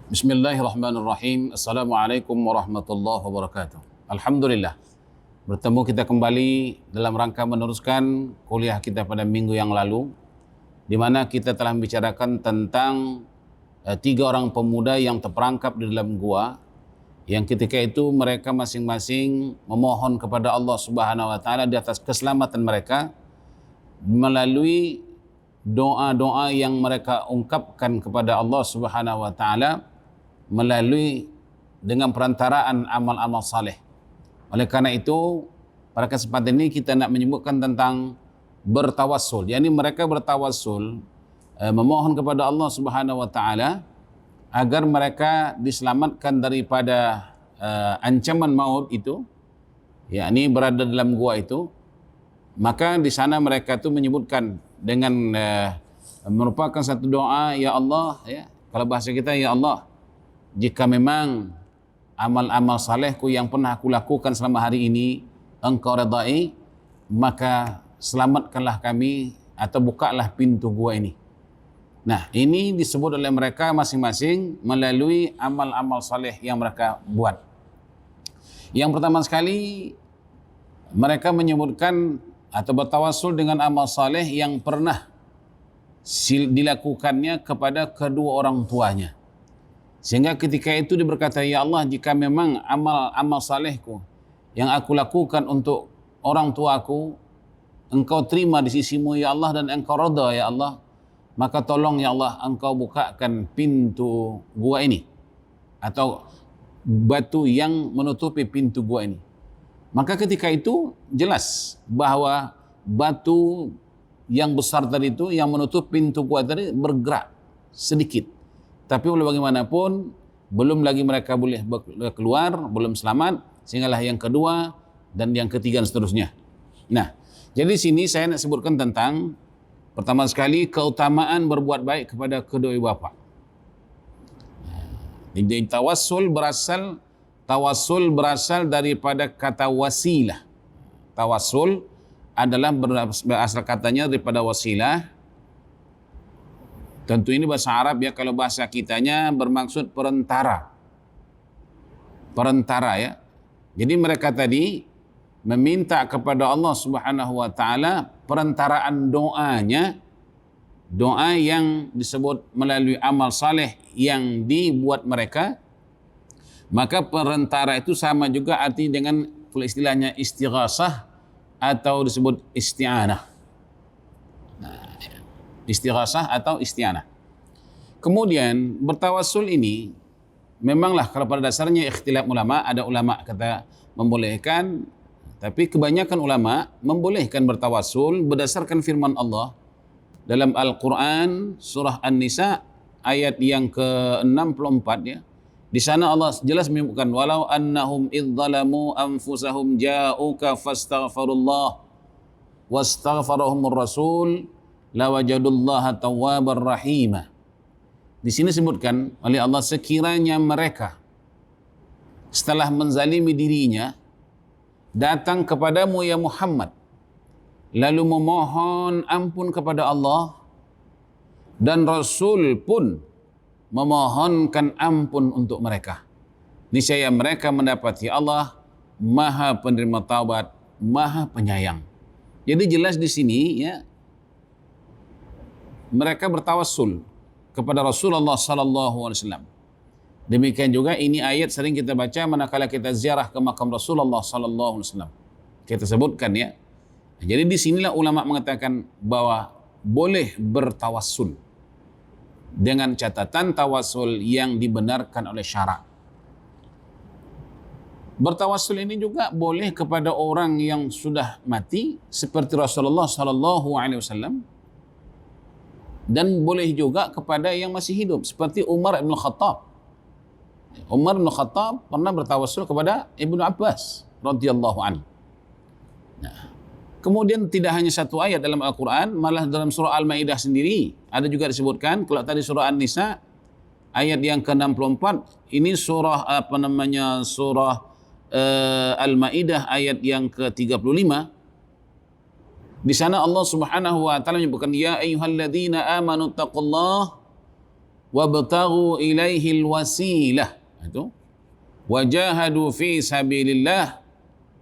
Bismillahirrahmanirrahim. Assalamualaikum warahmatullahi wabarakatuh. Alhamdulillah. Bertemu kita kembali dalam rangka meneruskan kuliah kita pada minggu yang lalu, di mana kita telah membicarakan tentang tiga orang pemuda yang terperangkap di dalam gua, yang ketika itu mereka masing-masing memohon kepada Allah Subhanahu wa taala di atas keselamatan mereka melalui doa-doa yang mereka ungkapkan kepada Allah Subhanahu wa taala melalui dengan perantaraan amal-amal saleh. Oleh karena itu, pada kesempatan ini kita nak menyebutkan tentang bertawassul. Yani mereka bertawassul memohon kepada Allah Subhanahu wa taala agar mereka diselamatkan daripada ancaman maut itu, yakni berada dalam gua itu. Maka di sana mereka itu menyebutkan dengan merupakan satu doa, ya Allah, ya, kalau bahasa kita, ya Allah, jika memang amal-amal salehku yang pernah aku lakukan selama hari ini engkau redai, maka selamatkanlah kami atau bukalah pintu gua ini. Nah, ini disebut oleh mereka masing-masing melalui amal-amal saleh yang mereka buat. Yang pertama sekali, mereka menyebutkan atau bertawassul dengan amal saleh yang pernah dilakukannya kepada kedua orang tuanya. Sehingga ketika itu dia berkata, ya Allah, jika memang amal salehku yang aku lakukan untuk orang tuaku engkau terima di sisimu ya Allah, dan engkau redha ya Allah, maka tolong ya Allah engkau bukakan pintu gua ini atau batu yang menutupi pintu gua ini. Maka ketika itu jelas bahawa batu yang besar tadi itu yang menutup pintu gua tadi bergerak sedikit. Tapi walau bagaimanapun belum lagi mereka boleh keluar, belum selamat, sehinggalah yang kedua dan yang ketiga dan seterusnya. Nah, jadi sini saya nak sebutkan tentang pertama sekali keutamaan berbuat baik kepada kedua ibu bapa. Jadi tawassul berasal daripada kata wasilah. Tawassul adalah berasal katanya daripada wasilah. Tentu ini bahasa Arab ya, kalau bahasa kitanya bermaksud perantara. Perantara ya. Jadi mereka tadi meminta kepada Allah Subhanahu wa taala perantaraan doanya, doa yang disebut melalui amal saleh yang dibuat mereka. Maka perantara itu sama juga arti dengan kalau istilahnya istighasah atau disebut isti'anah. Istighasah atau isti'anah. Kemudian bertawassul ini memanglah kalau pada dasarnya ikhtilaf ulama, ada ulama kata membolehkan, tapi kebanyakan ulama membolehkan bertawassul berdasarkan firman Allah dalam Al-Quran surah An-Nisa ayat yang ke-64 ya. Di sana Allah jelas menyebutkan walau annahum idzalamu anfusahum ja'uka fastaghfirullah wastaghfarahumur rasul lawajadullaha tawwabar rahimah. Di sini disebutkan oleh Allah, sekiranya mereka setelah menzalimi dirinya datang kepadamu ya Muhammad lalu memohon ampun kepada Allah, dan Rasul pun memohonkan ampun untuk mereka, niscaya mereka mendapati Allah Maha penerima taubat, Maha penyayang. Jadi jelas di sini ya, mereka bertawassul kepada Rasulullah sallallahu alaihi wasallam. Demikian juga ini ayat sering kita baca manakala kita ziarah ke makam Rasulullah sallallahu alaihi wasallam. Kita sebutkan ya. Jadi di sinilah ulama mengatakan bahwa boleh bertawassul dengan catatan tawassul yang dibenarkan oleh syarak. Bertawassul ini juga boleh kepada orang yang sudah mati seperti Rasulullah sallallahu alaihi wasallam, dan boleh juga kepada yang masih hidup seperti Umar bin Khattab. Umar bin Khattab pernah bertawassul kepada Ibnu Abbas radhiyallahu anhu. Nah, kemudian tidak hanya satu ayat dalam Al-Quran, malah dalam surah Al-Maidah sendiri ada juga disebutkan. Kalau tadi surah An-Nisa ayat yang ke-64, ini surah surah Al-Maidah ayat yang ke-35. Di sana Allah Subhanahu wa taala menyebutkan ya ayyuhalladzina amanu taqullaha wabtaghu ilaihil wasilah. Itu wajahadu fi sabilillah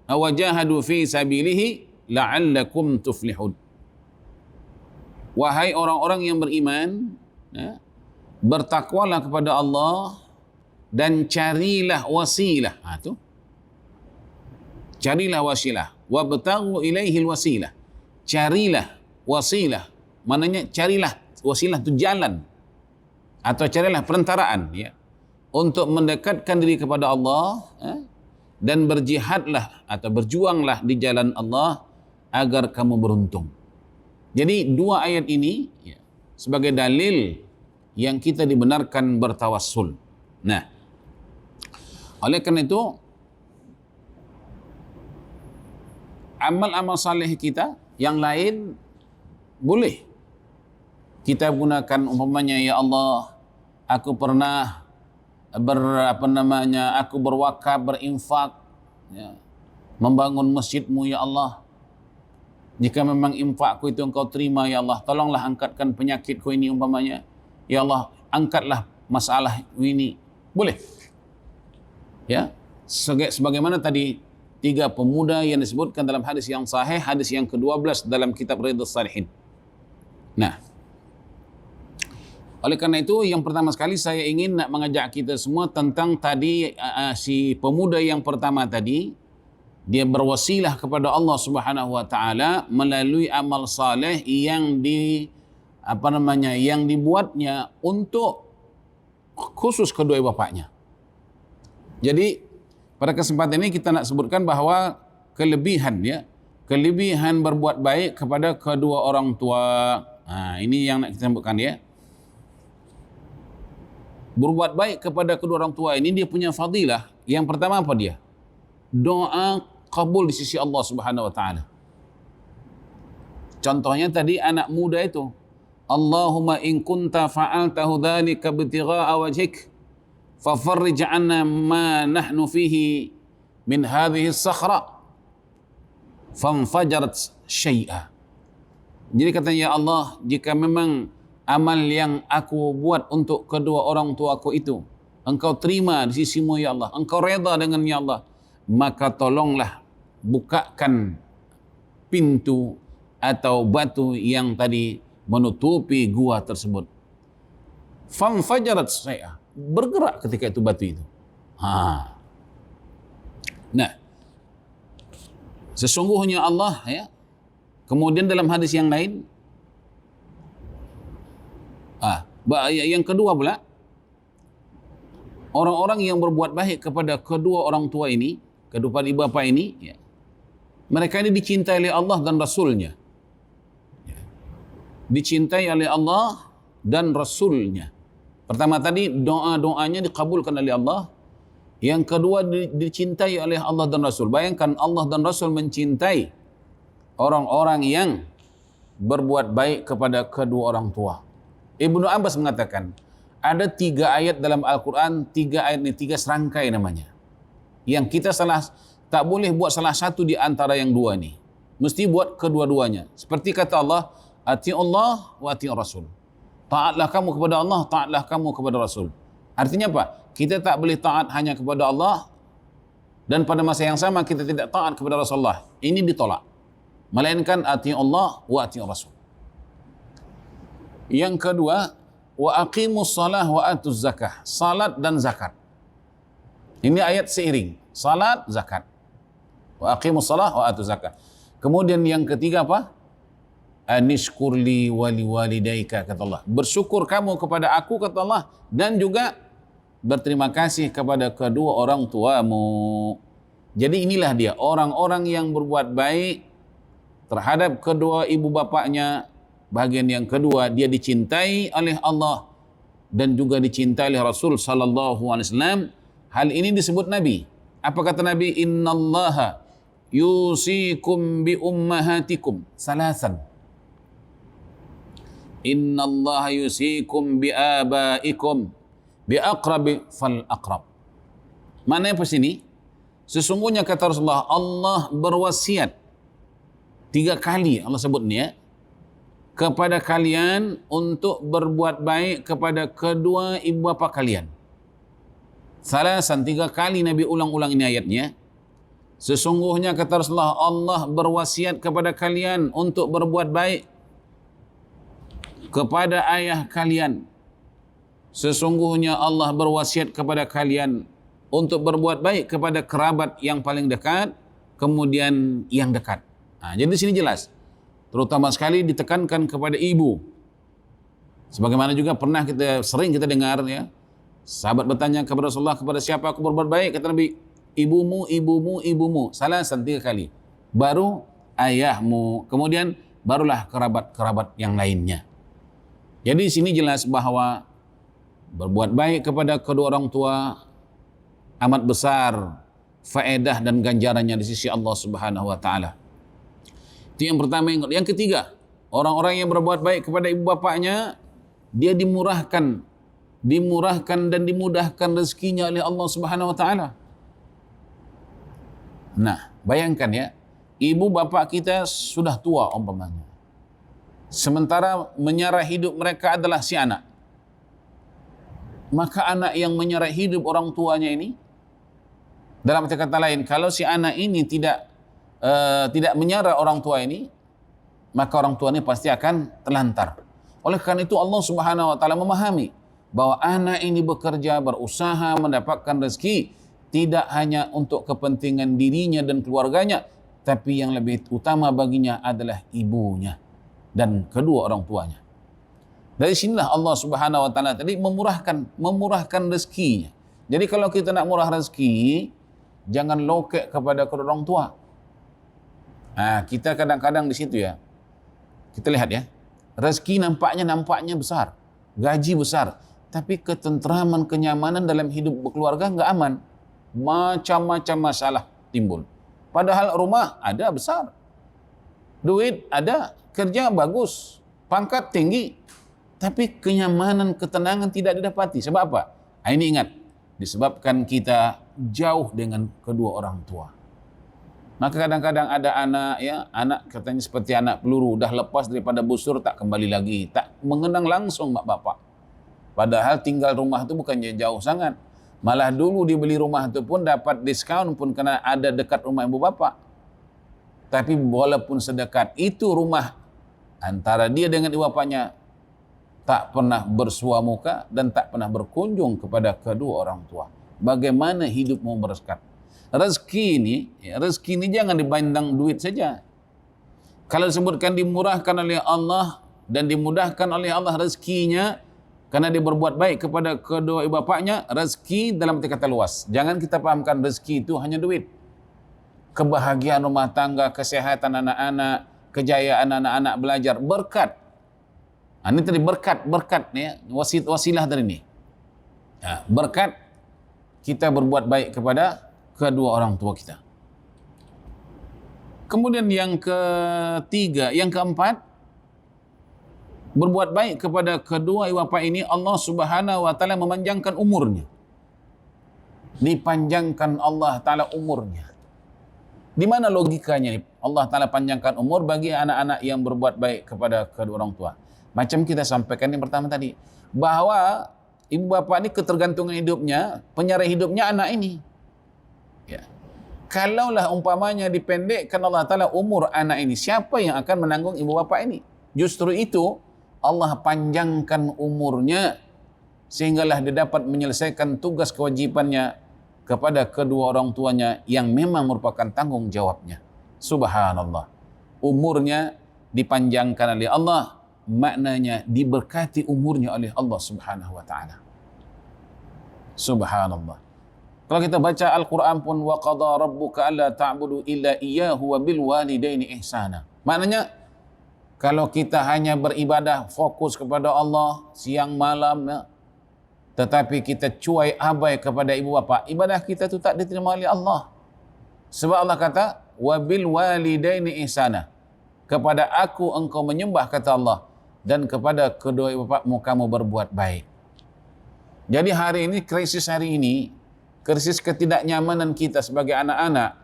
wajahadu fi sabilihi la'allakum tuflihun. Wahai orang-orang yang beriman, ya, bertakwalah kepada Allah dan carilah wasilah. Itu carilah wasilah. Wabtaghu ilaihil wasilah. Carilah wasilah. Maknanya carilah wasilah itu jalan atau carilah perantaraan, ya, untuk mendekatkan diri kepada Allah, dan berjihadlah atau berjuanglah di jalan Allah agar kamu beruntung. Jadi dua ayat ini, ya, sebagai dalil yang kita dibenarkan bertawassul. Nah, oleh karena itu amal-amal saleh kita yang lain boleh kita gunakan, umpamanya, ya Allah, aku pernah aku berwakaf, berinfak, ya, membangun masjid-Mu, ya Allah. Jika memang infakku itu Engkau terima, ya Allah, tolonglah angkatkan penyakitku ini, umpamanya. Ya Allah, angkatlah masalah ini. Boleh. Ya, sebagaimana tadi 3 pemuda yang disebutkan dalam hadis yang sahih, hadis yang ke-12 dalam kitab Riyadhus Shalihin. Nah, oleh karena itu, yang pertama sekali saya ingin nak mengajak kita semua tentang tadi si pemuda yang pertama tadi, dia berwasilah kepada Allah Subhanahu wa taala melalui amal saleh yang yang dibuatnya untuk khusus kedua bapaknya. Jadi pada kesempatan ini kita nak sebutkan bahawa kelebihan berbuat baik kepada kedua orang tua. Ini yang nak kita sebutkan, ya. Berbuat baik kepada kedua orang tua ini dia punya fadilah. Yang pertama apa dia? Doa kabul di sisi Allah Subhanahu wa taala. Contohnya tadi anak muda itu, Allahumma in kunta fa'altahu dzalika ibtigha'a wajhik fafarrij 'anna ma nahnu fihi min hadhihi as-sakhra fanfajarat syai'a. Jadi katanya, ya Allah, jika memang amal yang aku buat untuk kedua orang tuaku itu Engkau terima di sisi-Mu, ya Allah, Engkau redha dengannya, ya Allah, maka tolonglah bukakan pintu atau batu yang tadi menutupi gua tersebut. Fanfajarat syai'a, bergerak ketika itu batu itu. Nah, sesungguhnya Allah, ya. Kemudian dalam hadis yang lain, yang kedua pula, orang-orang yang berbuat baik kepada kedua orang tua ini, kedua ibu bapa ini, ya, mereka ini dicintai oleh Allah dan Rasulnya. Dicintai oleh Allah dan Rasulnya. Pertama tadi doa-doanya dikabulkan oleh Allah. Yang kedua dicintai oleh Allah dan Rasul. Bayangkan Allah dan Rasul mencintai orang-orang yang berbuat baik kepada kedua orang tua. Ibnu Abbas mengatakan, ada 3 ayat dalam Al-Quran, 3 ayat ini 3 serangkai namanya. Yang kita tak boleh buat salah satu di antara yang 2 ini. Mesti buat kedua-duanya. Seperti kata Allah, ati'ullah wa ati'ur Rasul. Taatlah kamu kepada Allah, taatlah kamu kepada Rasul. Artinya apa? Kita tak boleh taat hanya kepada Allah dan pada masa yang sama kita tidak taat kepada Rasulullah. Ini ditolak. Melainkan ati'ullah wa ati'ur Rasul. Yang kedua, wa aqimus salah wa atuz zakah. Salat dan zakat. Ini ayat seiring. Salat, zakat. Wa aqimus salah wa atuz zakah. Kemudian yang ketiga apa? Anishkurli wali walidaika, kata Allah. Bersyukur kamu kepada aku, kata Allah, dan juga berterima kasih kepada kedua orang tuamu. Jadi inilah dia orang-orang yang berbuat baik terhadap kedua ibu bapaknya. Bahagian yang kedua, dia dicintai oleh Allah dan juga dicintai oleh Rasul sallallahu alaihi wasallam. Hal ini disebut Nabi. Apa kata Nabi? Innallaha yusikum bi ummahatikum salasan. Innallaha yusikum bi abaikum bi aqrabi fal aqrab. Mana apa sini? Sesungguhnya kata Rasulullah, Allah berwasiat 3 kali Allah sebut ni, ya. kepada kalian untuk berbuat baik kepada kedua ibu bapa kalian. Salasan, 3 kali Nabi ulang-ulang ini ayatnya. Sesungguhnya kata Rasulullah, Allah berwasiat kepada kalian untuk berbuat baik kepada ayah kalian. Sesungguhnya Allah berwasiat kepada kalian untuk berbuat baik kepada kerabat yang paling dekat, kemudian yang dekat. Jadi di sini jelas, terutama sekali ditekankan kepada ibu. Sebagaimana juga pernah sering kita dengar ya, sahabat bertanya kepada Rasulullah, kepada siapa aku berbuat baik? Kata Nabi, ibumu, ibumu, ibumu. Salasan, 3 kali. Baru ayahmu, kemudian barulah kerabat-kerabat yang lainnya. Jadi di sini jelas bahwa berbuat baik kepada kedua orang tua amat besar faedah dan ganjarannya di sisi Allah Subhanahu wa taala. Itu yang pertama. Yang ketiga, orang-orang yang berbuat baik kepada ibu bapaknya, dia dimurahkan dan dimudahkan rezekinya oleh Allah Subhanahu wa taala. Nah, bayangkan ya, ibu bapak kita sudah tua umpamanya. Sementara menyerah hidup mereka adalah si anak. Maka anak yang menyerah hidup orang tuanya ini, dalam arti kata lain, kalau si anak ini tidak menyerah orang tua ini, maka orang tua ini pasti akan terlantar. Oleh karena itu Allah Subhanahu wa taala memahami bahwa anak ini bekerja, berusaha mendapatkan rezeki tidak hanya untuk kepentingan dirinya dan keluarganya, tapi yang lebih utama baginya adalah ibunya dan kedua orang tuanya. Dari sinilah Allah Subhanahu wa taala tadi memurahkan rezekinya. Jadi kalau kita nak murah rezeki, jangan lokek kepada kedua orang tua. Kita kadang-kadang di situ ya. Kita lihat ya. Rezeki nampaknya besar, gaji besar, tapi ketentraman, kenyamanan dalam hidup berkeluarga enggak aman. Macam-macam masalah timbul. Padahal rumah ada besar. Duit ada, kerja bagus, pangkat tinggi. Tapi kenyamanan, ketenangan tidak didapati. Sebab apa? Ini ingat, disebabkan kita jauh dengan kedua orang tua. Maka kadang-kadang ada anak katanya seperti anak peluru, dah lepas daripada busur tak kembali lagi, tak mengenang langsung mak bapak. Padahal tinggal rumah itu bukan jauh sangat. Malah dulu dibeli rumah itu pun dapat diskaun pun kerana ada dekat rumah ibu bapak. Tapi walaupun sedekat itu rumah antara dia dengan ibu bapaknya, tak pernah bersua muka dan tak pernah berkunjung kepada kedua orang tua. Bagaimana hidupmu bersekat? Rezeki ini jangan dibandang duit saja. Kalau disebutkan dimurahkan oleh Allah dan dimudahkan oleh Allah rezekinya karena dia berbuat baik kepada kedua ibu bapaknya, rezeki dalam arti kata luas. Jangan kita pahamkan rezeki itu hanya duit. Kebahagiaan rumah tangga, kesehatan anak-anak, kejayaan anak-anak belajar, berkat. Ini tadi berkat ya, wasilah dari ini. Berkat kita berbuat baik kepada kedua orang tua kita. Kemudian yang keempat, berbuat baik kepada kedua ibu bapa ini, Allah Subhanahu wa taala memanjangkan umurnya. Dipanjangkan Allah taala umurnya. Di mana logikanya Allah taala panjangkan umur bagi anak-anak yang berbuat baik kepada kedua orang tua? Macam kita sampaikan yang pertama tadi, bahwa ibu bapa ini ketergantungan hidupnya, penyerah hidupnya anak ini. Ya. Kalaulah umpamanya dipendekkan Allah Ta'ala umur anak ini, siapa yang akan menanggung ibu bapa ini? Justru itu Allah panjangkan umurnya sehinggalah dia dapat menyelesaikan tugas kewajibannya kepada kedua orang tuanya yang memang merupakan tanggung jawabnya. Subhanallah. Umurnya dipanjangkan oleh Allah, maknanya diberkati umurnya oleh Allah Subhanahu wa taala. Subhanallah. Kalau kita baca Al-Quran pun, wa qada rabbuka alla ta'budu illa iyyahu wa bil walidaini ihsana. Maknanya kalau kita hanya beribadah fokus kepada Allah siang malam ya, tetapi kita cuai abai kepada ibu bapa, ibadah kita itu tak diterima oleh Allah. Sebab Allah kata wa bil walidaini ihsana. Kepada aku engkau menyembah, kata Allah, dan kepada kedua ibu bapamu kamu berbuat baik. Jadi hari ini, krisis ketidaknyamanan kita sebagai anak-anak,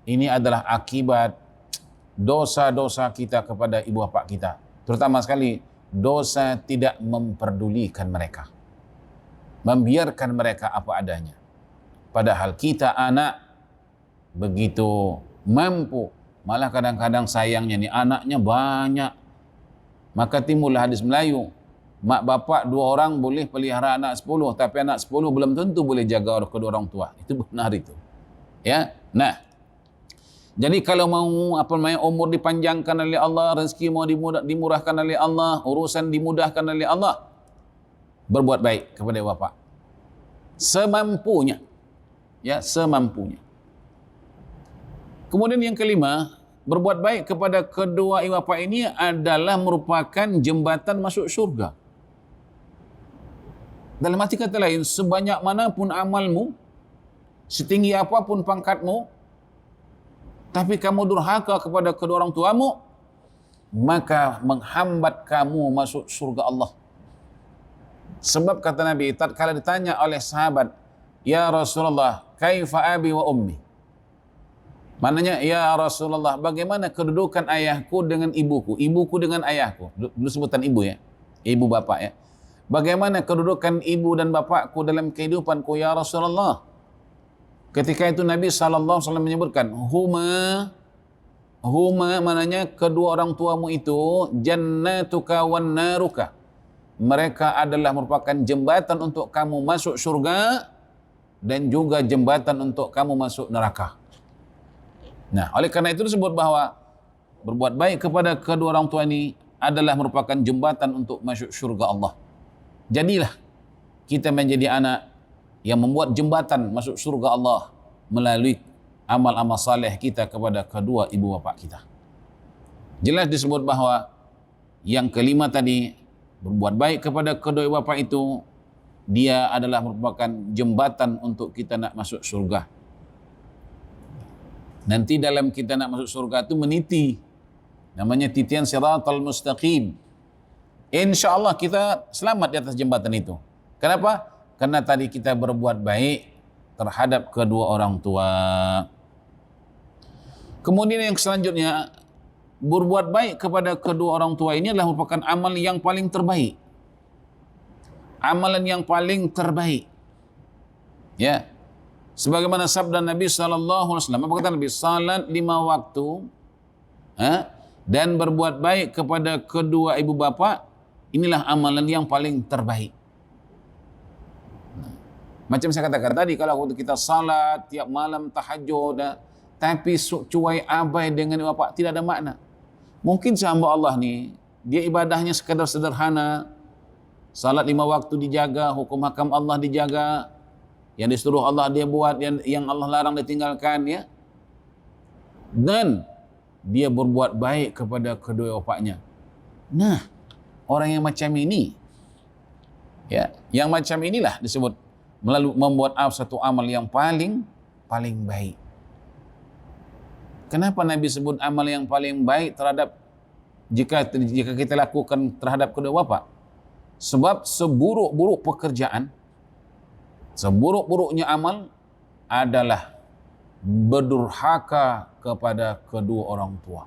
ini adalah akibat dosa-dosa kita kepada ibu bapa kita. Terutama sekali dosa tidak memperdulikan mereka, membiarkan mereka apa adanya. Padahal kita anak begitu mampu, malah kadang-kadang sayangnya nih anaknya banyak. Maka timbullah hadis Melayu, mak bapak 2 orang boleh pelihara anak 10, tapi anak 10 belum tentu boleh jaga kedua orang tua. Itu benar itu. Ya. Nah, jadi kalau mau umur dipanjangkan oleh Allah, rezeki mau dimurahkan oleh Allah, urusan dimudahkan oleh Allah, berbuat baik kepada bapak semampunya. Ya, semampunya. Kemudian yang kelima, berbuat baik kepada kedua ibu bapa ini adalah merupakan jembatan masuk surga. Dalam arti kata lain, sebanyak manapun amalmu, setinggi apapun pangkatmu, tapi kamu durhaka kepada kedua orang tuamu, maka menghambat kamu masuk surga Allah. Sebab kata Nabi, tatkala ditanya oleh sahabat, "Ya Rasulullah, kaifa abi wa ummi?" Maknanya, "Ya Rasulullah, bagaimana kedudukan ayahku dengan ibuku, ibuku dengan ayahku?" Dulu sebutan ibu ya, ibu bapak ya. "Bagaimana kedudukan ibu dan bapakku dalam kehidupanku, ya Rasulullah?" Ketika itu Nabi SAW menyebutkan, huma maknanya kedua orang tuamu itu jannatuka wan naruka. Mereka adalah merupakan jembatan untuk kamu masuk surga dan juga jembatan untuk kamu masuk neraka. Nah, oleh karena itu disebut bahwa berbuat baik kepada kedua orang tua ini adalah merupakan jembatan untuk masuk surga Allah. Jadilah kita menjadi anak yang membuat jembatan masuk surga Allah melalui amal-amal saleh kita kepada kedua ibu bapa kita. Jelas disebut bahwa yang kelima tadi, berbuat baik kepada kedua ibu bapa itu, dia adalah merupakan jembatan untuk kita nak masuk surga. Nanti dalam kita nak masuk surga itu meniti, namanya titian siratal mustaqim. Insya Allah kita selamat di atas jembatan itu. Kenapa? Karena tadi kita berbuat baik terhadap kedua orang tua. Kemudian yang selanjutnya, berbuat baik kepada kedua orang tua ini adalah merupakan amal yang paling terbaik. Amalan yang paling terbaik. Ya. Sebagaimana sabda Nabi SAW, apa kata Nabi? Salat 5 waktu, dan berbuat baik kepada kedua ibu bapa, inilah amalan yang paling terbaik. Macam saya katakan tadi, kalau kita salat tiap malam tahajud, tapi cuai abai dengan ibu bapa, tidak ada makna. Mungkin hamba Allah ni, dia ibadahnya sekadar sederhana, salat 5 waktu dijaga, hukum hakam Allah dijaga, yang disuruh Allah dia buat, yang Allah larang dia tinggalkan, ya. Dan dia berbuat baik kepada kedua bapaknya. Nah, orang yang macam ini, ya, yang macam inilah disebut melalui membuat satu amal yang paling baik. Kenapa Nabi sebut amal yang paling baik terhadap jika kita lakukan terhadap kedua bapa? Sebab seburuk-buruk pekerjaan, seburuk-buruknya amal adalah berdurhaka kepada kedua orang tua.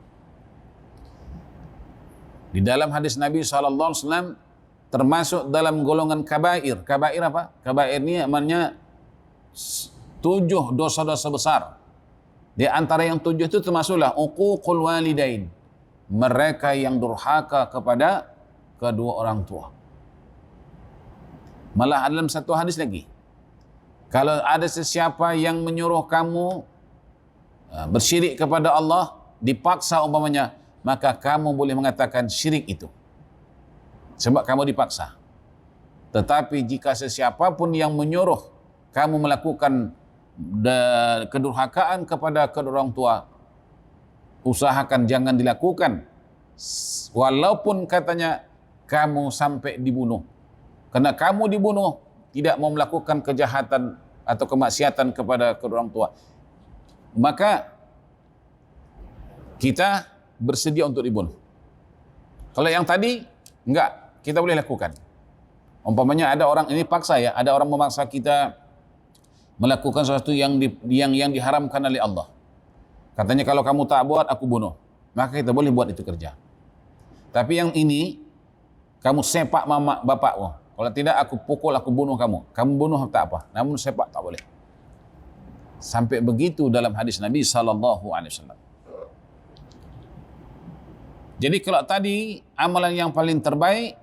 Di dalam hadis Nabi SAW termasuk dalam golongan kabair. Kabair apa? Kabair ini namanya 7 dosa-dosa besar. Di antara yang 7 itu termasuklah uququl walidain. Mereka yang durhaka kepada kedua orang tua. Malah dalam satu hadis lagi, kalau ada sesiapa yang menyuruh kamu bersyirik kepada Allah, dipaksa umpamanya, maka kamu boleh mengatakan syirik itu. Sebab kamu dipaksa. Tetapi jika sesiapapun yang menyuruh kamu melakukan kedurhakaan kepada kedua orang tua, usahakan jangan dilakukan. Walaupun katanya kamu sampai dibunuh. Karena kamu dibunuh, tidak mau melakukan kejahatan atau kemaksiatan kepada kedua orang tua, maka kita bersedia untuk dibunuh. Kalau yang tadi, enggak. Kita boleh lakukan. Umpamanya ada orang, ini paksa ya, ada orang memaksa kita melakukan sesuatu yang diharamkan oleh Allah. Katanya kalau kamu tak buat, aku bunuh. Maka kita boleh buat itu kerja. Tapi yang ini, kamu sepak mama bapakmu. Kalau tidak, aku pukul, aku bunuh kamu. Kamu bunuh tak apa, namun sepak tak boleh. Sampai begitu dalam hadis Nabi SAW. Jadi kalau tadi amalan yang paling terbaik,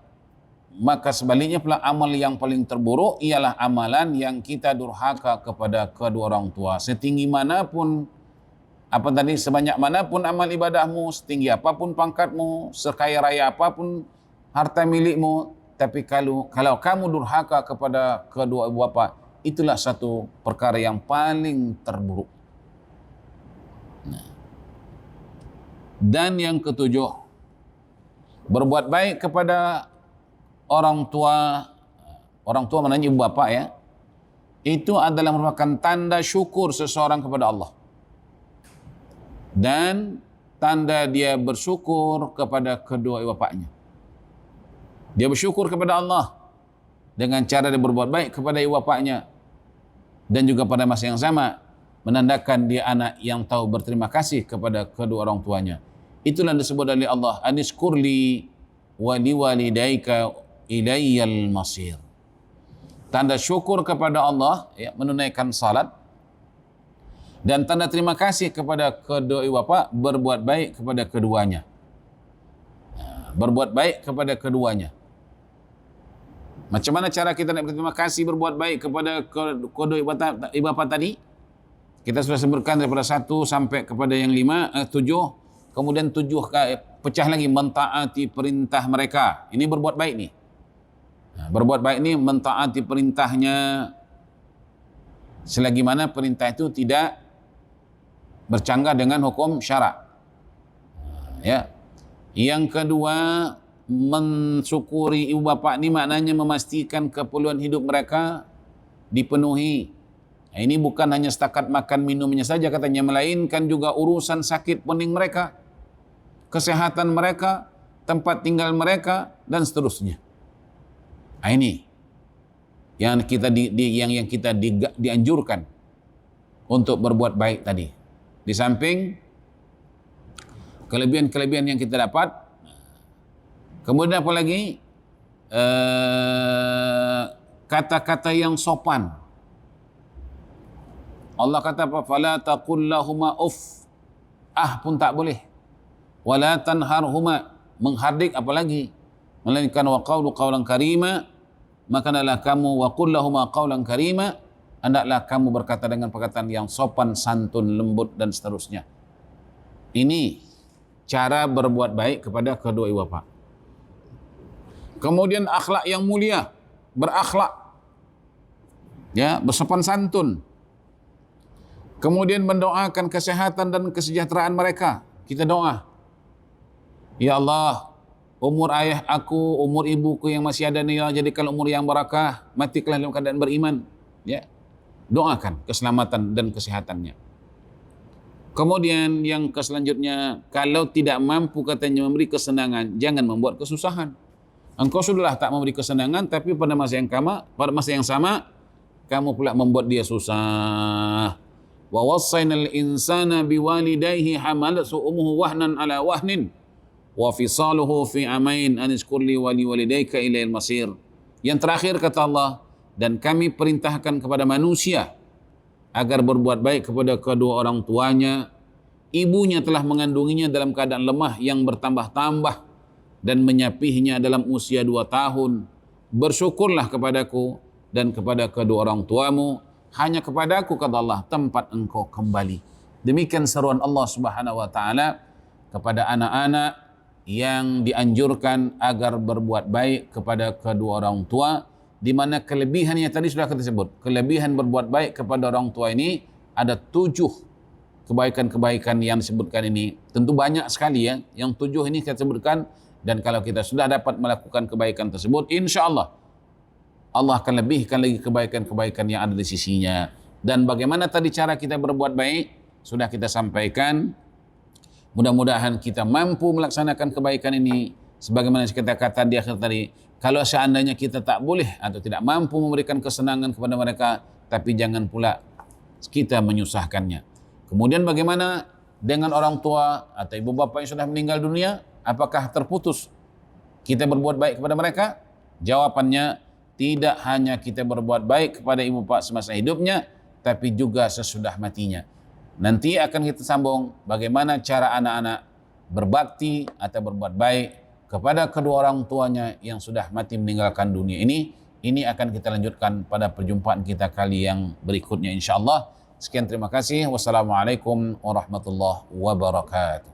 maka sebaliknya pula amal yang paling terburuk ialah amalan yang kita durhaka kepada kedua orang tua. Setinggi manapun, sebanyak manapun amal ibadahmu, setinggi apapun pangkatmu, sekaya raya apapun harta milikmu, tapi kalau kamu durhaka kepada kedua ibu bapa, itulah satu perkara yang paling terburuk. Dan yang ketujuh, berbuat baik kepada orang tua maknanya ibu bapa ya, itu adalah merupakan tanda syukur seseorang kepada Allah. Dan tanda dia bersyukur kepada kedua ibu bapanya. Dia bersyukur kepada Allah dengan cara dia berbuat baik kepada ibu bapanya, dan juga pada masa yang sama menandakan dia anak yang tahu berterima kasih kepada kedua orang tuanya. Itulah disebut oleh Allah, aniskurli wa liwalidaika ilayyal masir. Tanda syukur kepada Allah ya, menunaikan salat, dan tanda terima kasih kepada kedua ibu bapa, berbuat baik kepada keduanya. Berbuat baik kepada keduanya. Macam mana cara kita nak berterima kasih, berbuat baik kepada kedua ibu bapa tadi? Kita sudah sebutkan daripada 1 sampai kepada yang 7. Kemudian 7 pecah lagi, mentaati perintah mereka. Ini berbuat baik ni. Berbuat baik ni mentaati perintahnya selagi mana perintah itu tidak bercanggah dengan hukum syarak. Ya. Yang kedua, mensyukuri ibu bapa ni maknanya memastikan keperluan hidup mereka dipenuhi. Ini bukan hanya setakat makan minumnya saja katanya, melainkan juga urusan sakit pening mereka, kesehatan mereka, tempat tinggal mereka, dan seterusnya. Ini yang kita dianjurkan untuk berbuat baik tadi. Di samping kelebihan-kelebihan yang kita dapat, kemudian apa lagi? Kata-kata yang sopan. Allah kata apa? Fala taqul lahuma uff. Pun tak boleh. Wala tanharhuma, menghardik apalagi. Melainkan wa qawlu qawlan karima, maka hendaklah kamu wa qul lahuma qawlan karima, hendaklah kamu berkata dengan perkataan yang sopan, santun, lembut, dan seterusnya. Ini cara berbuat baik kepada kedua ibu bapa. Kemudian akhlak yang mulia, berakhlak, ya, bersopan santun. Kemudian mendoakan kesehatan dan kesejahteraan mereka. Kita doa, ya Allah, umur ayah aku, umur ibuku yang masih ada ni, ya, jadikan umur yang barakah, matilah dalam keadaan beriman. Ya, doakan keselamatan dan kesehatannya. Kemudian yang selanjutnya, kalau tidak mampu katanya memberi kesenangan, jangan membuat kesusahan. Engkau sudahlah tak memberi kesenangan, tapi pada masa yang sama kamu pula membuat dia susah. Wa wassaynal insana biwalidayhi hamalathu ummuhu wahnan ala wahnin wa fisaluhu fi amain an ishkur li wa liwalidayka ilayil masir. Yang terakhir kata Allah, dan kami perintahkan kepada manusia agar berbuat baik kepada kedua orang tuanya. Ibunya telah mengandunginya dalam keadaan lemah yang bertambah-tambah dan menyapihnya dalam usia 2 tahun. Bersyukurlah kepadaku dan kepada kedua orang tuamu. Hanya kepadaku, kata Allah, tempat engkau kembali. Demikian seruan Allah Subhanahu wa taala kepada anak-anak yang dianjurkan agar berbuat baik kepada kedua orang tua, di mana kelebihannya tadi sudah kita sebut. Kelebihan berbuat baik kepada orang tua ini ada 7 kebaikan-kebaikan yang disebutkan ini. Tentu banyak sekali ya, yang 7 ini kita sebutkan, dan kalau kita sudah dapat melakukan kebaikan tersebut, insya-Allah Allah akan lebihkan lagi kebaikan-kebaikan yang ada di sisinya. Dan bagaimana tadi cara kita berbuat baik sudah kita sampaikan. Mudah-mudahan kita mampu melaksanakan kebaikan ini sebagaimana kita kata di akhir tadi. Kalau seandainya kita tak boleh atau tidak mampu memberikan kesenangan kepada mereka, tapi jangan pula kita menyusahkannya. Kemudian bagaimana dengan orang tua atau ibu bapa yang sudah meninggal dunia? Apakah terputus kita berbuat baik kepada mereka? Jawabannya, tidak hanya kita berbuat baik kepada ibu bapak semasa hidupnya, tapi juga sesudah matinya. Nanti akan kita sambung bagaimana cara anak-anak berbakti atau berbuat baik kepada kedua orang tuanya yang sudah mati meninggalkan dunia ini. Ini akan kita lanjutkan pada perjumpaan kita kali yang berikutnya, insyaAllah. Sekian, terima kasih. Wassalamualaikum warahmatullahi wabarakatuh.